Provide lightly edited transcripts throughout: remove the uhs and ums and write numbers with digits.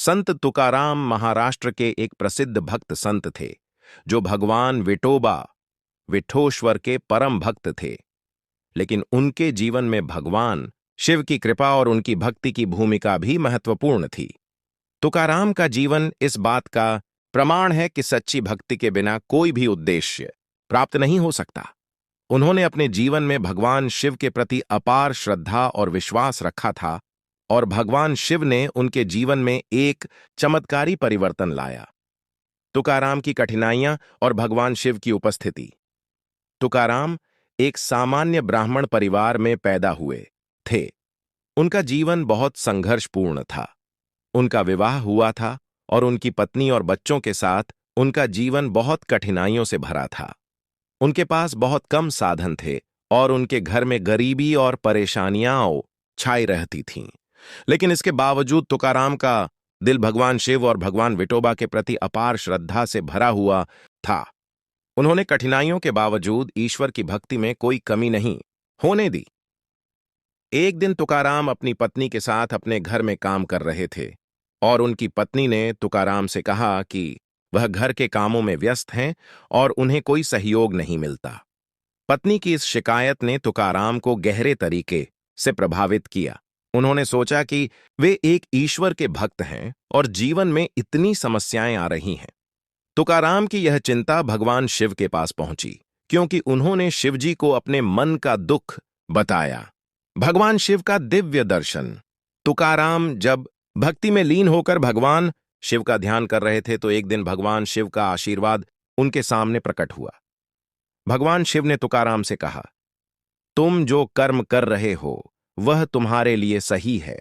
संत तुकाराम महाराष्ट्र के एक प्रसिद्ध भक्त संत थे, जो भगवान विठोबा विठोश्वर के परम भक्त थे। लेकिन उनके जीवन में भगवान शिव की कृपा और उनकी भक्ति की भूमिका भी महत्वपूर्ण थी। तुकाराम का जीवन इस बात का प्रमाण है कि सच्ची भक्ति के बिना कोई भी उद्देश्य प्राप्त नहीं हो सकता। उन्होंने अपने जीवन में भगवान शिव के प्रति अपार श्रद्धा और विश्वास रखा था, और भगवान शिव ने उनके जीवन में एक चमत्कारी परिवर्तन लाया। तुकाराम की कठिनाइयां और भगवान शिव की उपस्थिति। तुकाराम एक सामान्य ब्राह्मण परिवार में पैदा हुए थे। उनका जीवन बहुत संघर्षपूर्ण था। उनका विवाह हुआ था और उनकी पत्नी और बच्चों के साथ उनका जीवन बहुत कठिनाइयों से भरा था। उनके पास बहुत कम साधन थे और उनके घर में गरीबी और परेशानियां छाई रहती थीं। लेकिन इसके बावजूद तुकाराम का दिल भगवान शिव और भगवान विठोबा के प्रति अपार श्रद्धा से भरा हुआ था। उन्होंने कठिनाइयों के बावजूद ईश्वर की भक्ति में कोई कमी नहीं होने दी। एक दिन तुकाराम अपनी पत्नी के साथ अपने घर में काम कर रहे थे और उनकी पत्नी ने तुकाराम से कहा कि वह घर के कामों में व्यस्त हैं और उन्हें कोई सहयोग नहीं मिलता। पत्नी की इस शिकायत ने तुकाराम को गहरे तरीके से प्रभावित किया। उन्होंने सोचा कि वे एक ईश्वर के भक्त हैं और जीवन में इतनी समस्याएं आ रही हैं। तुकाराम की यह चिंता भगवान शिव के पास पहुंची, क्योंकि उन्होंने शिवजी को अपने मन का दुख बताया। भगवान शिव का दिव्य दर्शन। तुकाराम जब भक्ति में लीन होकर भगवान शिव का ध्यान कर रहे थे, तो एक दिन भगवान शिव का आशीर्वाद उनके सामने प्रकट हुआ। भगवान शिव ने तुकाराम से कहा, तुम जो कर्म कर रहे हो वह तुम्हारे लिए सही है।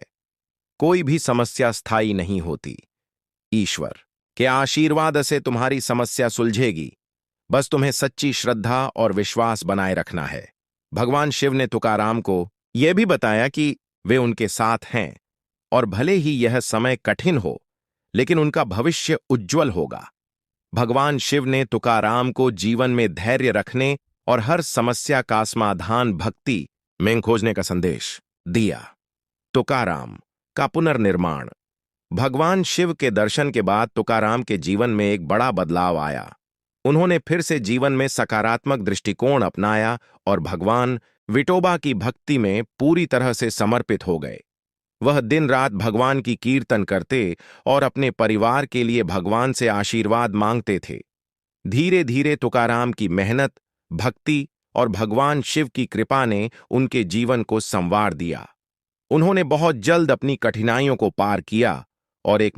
कोई भी समस्या स्थायी नहीं होती। ईश्वर के आशीर्वाद से तुम्हारी समस्या सुलझेगी। बस तुम्हें सच्ची श्रद्धा और विश्वास बनाए रखना है। भगवान शिव ने तुकाराम को यह भी बताया कि वे उनके साथ हैं और भले ही यह समय कठिन हो, लेकिन उनका भविष्य उज्जवल होगा। भगवान शिव ने तुकाराम को जीवन में धैर्य रखने और हर समस्या का समाधान भक्ति में खोजने का संदेश दिया। तुकाराम का पुनर्निर्माण। भगवान शिव के दर्शन के बाद तुकाराम के जीवन में एक बड़ा बदलाव आया। उन्होंने फिर से जीवन में सकारात्मक दृष्टिकोण अपनाया और भगवान विठोबा की भक्ति में पूरी तरह से समर्पित हो गए। वह दिन रात भगवान की कीर्तन करते और अपने परिवार के लिए भगवान से आशीर्वाद मांगते थे। धीरे धीरे तुकाराम की मेहनत, भक्ति और भगवान शिव की कृपा ने उनके जीवन को संवार दिया। उन्होंने बहुत जल्द अपनी कठिनाइयों को पार किया और एक